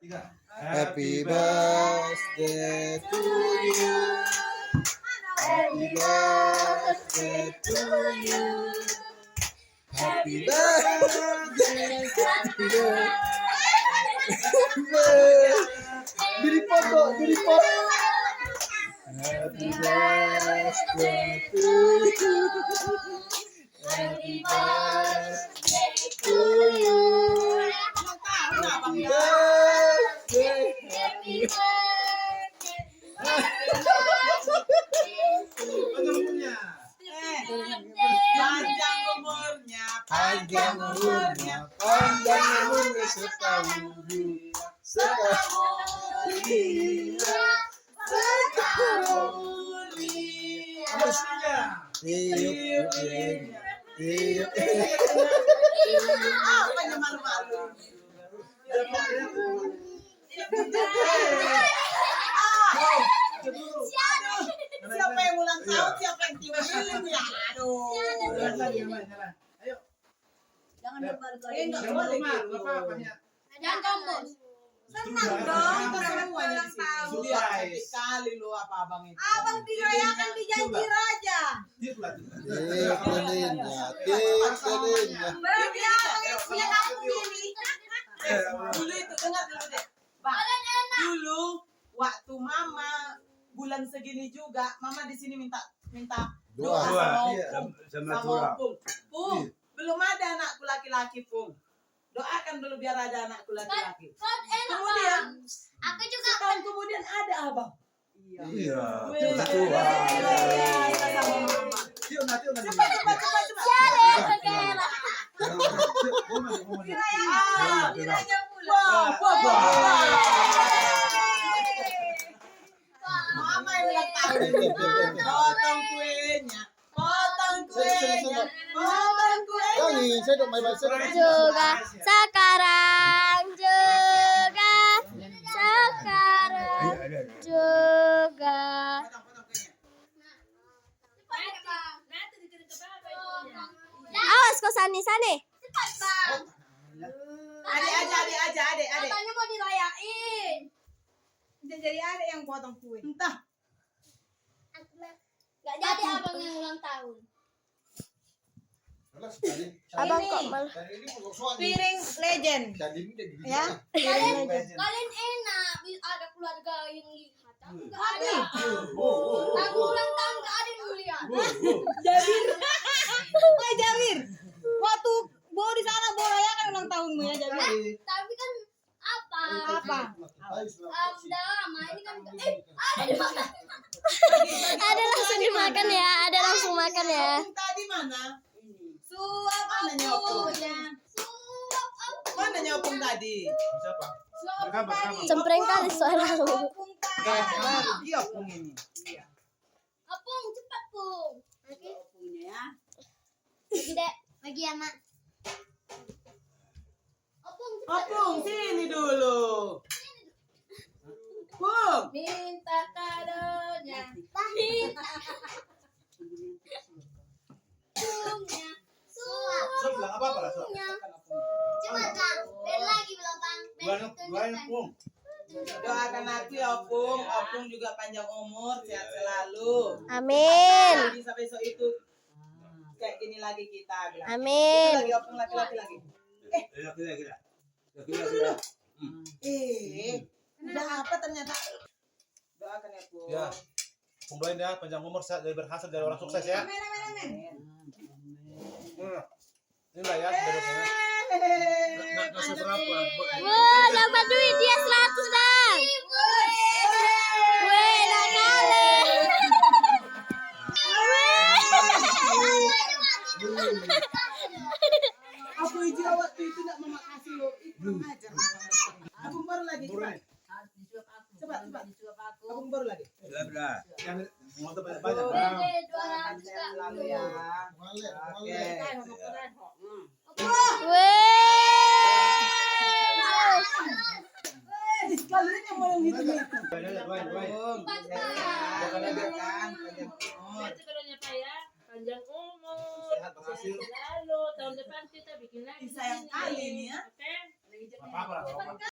Happy birthday to you. Happy birthday to you. Happy birthday. Happy birthday. Diri foto. Happy birthday to you. Happy birthday to you. Happy birthday. Happy Panjang umurnya setahun Siapa yang ulang tahun, siapa yang tiba ya? Aduh. Ayo. Jangan berbareng. Enggak boleh gitu. Jangan kamu. Senang dong, semua ulang tahun. Sudah cantik kali lu apa abang itu. Abang dirayakan di janji raja. Kedennya. Berarti abang yang punya kampung ini. Dulu itu dengar dulu deh. Bang, dulu waktu mama bulan segini juga, mama di sini minta doa sama Opung. Pung, belum ada anakku laki-laki, Pung. Doakan dulu biar ada anakku laki-laki. Kemudian, aku juga setahun kemudian ada abang. Iya. Cepat. Mama yang ulang tahun. Potong kuenya. Saya dong main juga sekarang juga. Awas kok Sani. Cepat bang. Adik. Katanya mau dirayain. Jadi adik yang potong kue. Entah. Gak jadi abang yang ulang tahun. Abang kok malah Piring legend. Ya. Kalian enak ada keluarga yang lihat. Aku gak ada. Aku ulang tahun gak ada yang lihat. Jawir. Waktu bawa di sana bawa rayakan ulang tahunmu ya Jawir. Tapi kan apa? Udah lama ini kan ada dimakan. Ada langsung makan ya. Tadi mana? Suap mana nyopung? Mana nyopung tadi? Siapa? Cempreng kali suara lu. Dia opung ini. Apung cepat pung. Opungnya ya. Lagi dek, lagi ya mak. Apung cepat. Opung sini dulu. Pung. Minta kadonya. Pungnya. Sebelah apa lah? Cepat bang, bel lagi belum bang. Dua yang pung. Doakan aku ya Opung. Opung juga panjang umur, sehat selalu. Amin. Bisa besok itu kayak gini lagi kita bilang. Amin. Itu lagi Opung laki-laki lagi. Udah apa ternyata? Doakan ya Pung. Ya. Kumpulin ya, panjang umur, sehat, dari berhasil, dari orang sukses ya. Amin. Inilah ya, dari orangnya. Nggak seberapa. Wah, dapat duit dia 100 bang. Weh, enak kali. Aku izin waktu itu nggak memakasih lo. Itu aja. Aku baru lagi cepat. Cepat. Aku baru lagi. Yang mau banyak-banyak. Weh, 200 kak. Lalu ya. Oke. Sekali ini mau yang hitung itu. Panjang umur, Sehat berhasil. lalu tahun depan kita bikin lagi. Sayang kali ini ya. Oke. Apa-apa.